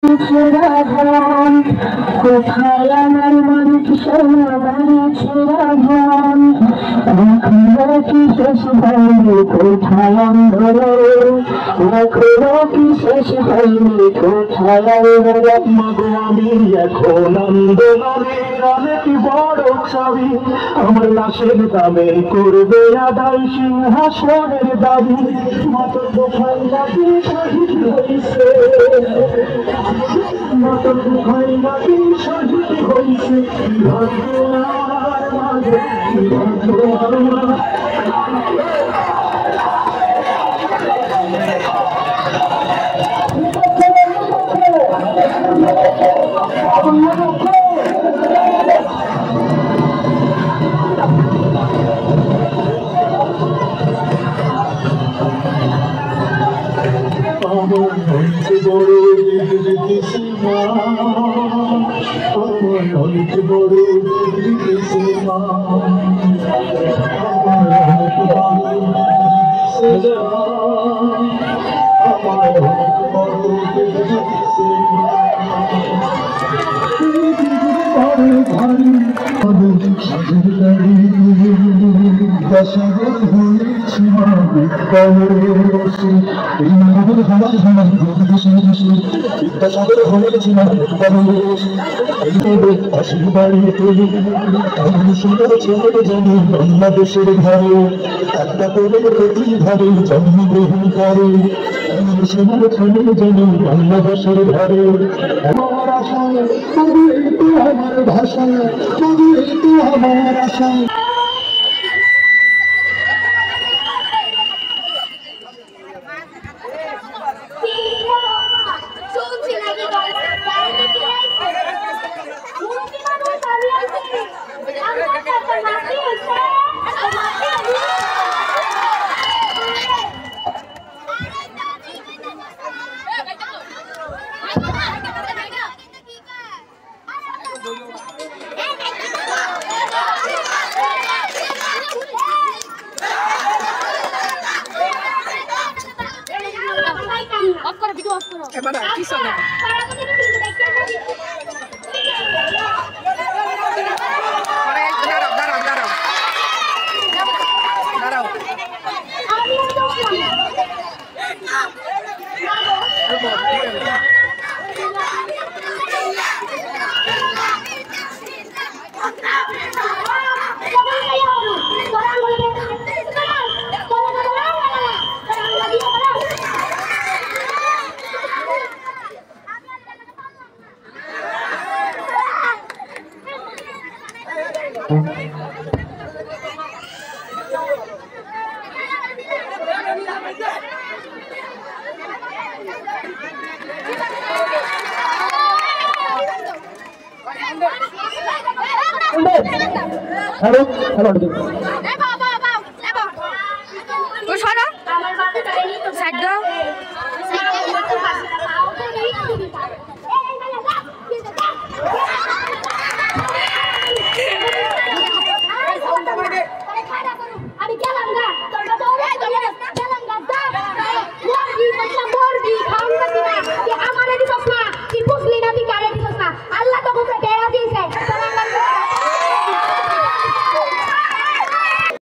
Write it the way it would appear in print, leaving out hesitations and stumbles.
রাধন কোথায় আমার মালিক সমাছে রাধন এখনো কি শেষ হয়নি কোথায় অন্ধরে এখনো কি শেষ হয়নি কোথায় অন্ধরে মাগো আমি এখন আন্দোলনের অনেক বড় ছবি আমার লাশের দামে করবে আদায় সিংহাসনের দাবি মাত্র কোথায় নাকি শহীদ হয়েছে মাত্র কোথায় নাকি শহীদ হয়েছে ভাগ্য আমার মাঝে ভাগ্য আমার আমার হচ্ছে বড় দেখেছি মা আমার হচ্ছে বড় দেখেছি মা আমার বড় দেখেছি বাংলাদেশের ঘরে একটা করে প্রতি ঘরে জন্মগ্রহণ করে সোনার ছেলে যেন বাংলাদেশের ঘরে আমার আশা তবু একটু আমার ভাষা তবু একটু আমার আশা Hello, hello.